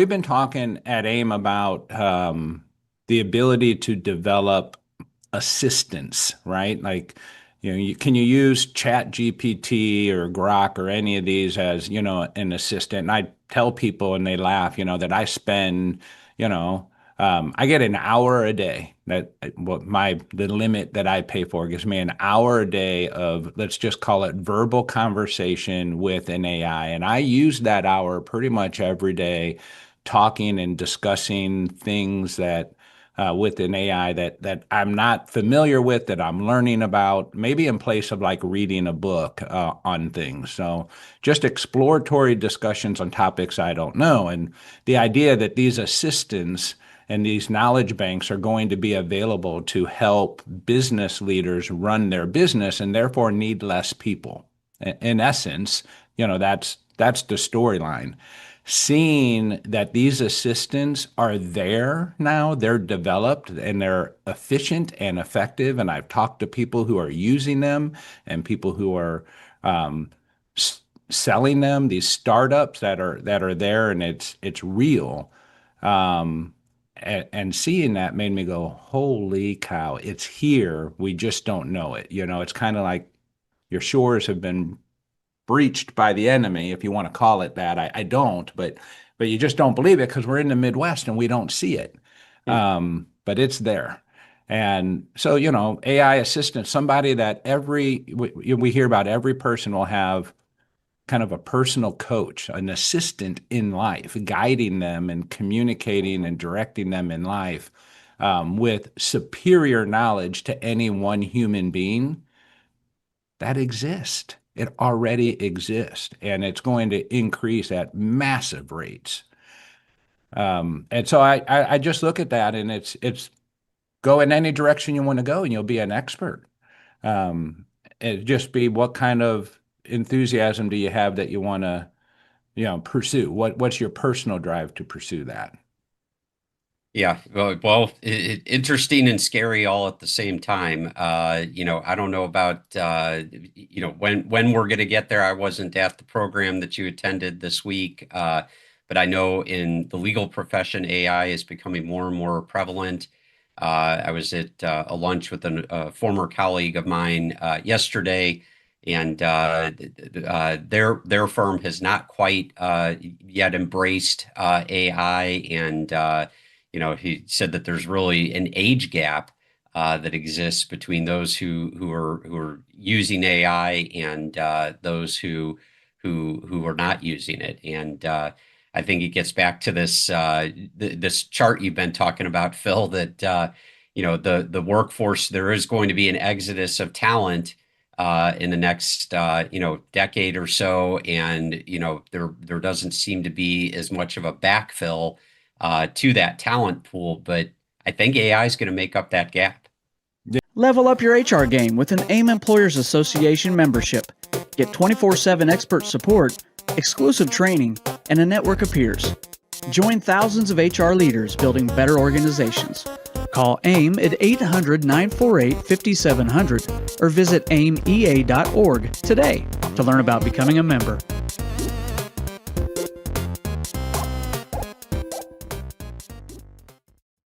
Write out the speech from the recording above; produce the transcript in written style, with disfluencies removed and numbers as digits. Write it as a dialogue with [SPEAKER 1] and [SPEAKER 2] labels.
[SPEAKER 1] We've been talking at AIM about the ability to develop assistance, right? Like, can you use ChatGPT or Grok or any of these as, an assistant? And I tell people and they laugh, that I spend, you know, I get an hour a day. That what the limit that I pay for gives me an hour a day of, let's just call it verbal conversation with an AI. And I use that hour pretty much every day talking and discussing things that with an AI that I'm not familiar with, that I'm learning about, maybe in place of like reading a book on things. So just exploratory discussions on topics I don't know. And the idea that these assistants and these knowledge banks are going to be available to help business leaders run their business and therefore need less people. In essence, that's the storyline. Seeing that these assistants are there now, they're developed and they're efficient and effective. And I've talked to people who are using them and people who are um, selling them, these startups that are there, and it's real. And seeing that made me go, holy cow, it's here. We just don't know it. It's kind of like your shores have been breached by the enemy, if you want to call it that. I don't, but you just don't believe it because we're in the Midwest and we don't see it. But it's there. And so, AI assistant, somebody that we hear about, every person will have kind of a personal coach, an assistant in life, guiding them and communicating and directing them in life with superior knowledge to any one human being that exists. It already exists, and it's going to increase at massive rates. And so I just look at that, and it's go in any direction you want to go, and you'll be an expert. It just be, what kind of enthusiasm do you have that you want to, pursue? What's your personal drive to pursue that?
[SPEAKER 2] Yeah, well, interesting and scary all at the same time. I don't know about when we're going to get there. I wasn't at the program that you attended this week, but I know in the legal profession, AI is becoming more and more prevalent. I was at a lunch with a former colleague of mine yesterday, and their firm has not quite yet embraced AI, and he said that there's really an age gap that exists between those who are using AI and those who are not using it. And I think it gets back to this chart you've been talking about, Phil, that the workforce, there is going to be an exodus of talent in the next decade or so, and there doesn't seem to be as much of a backfill to that talent pool, but I think AI is going to make up that gap.
[SPEAKER 3] Level up your HR game with an AIM Employers Association membership. Get 24/7 expert support, exclusive training, and a network of peers. Join thousands of HR leaders building better organizations. Call AIM at 800-948-5700 or visit aimea.org today to learn about becoming a member.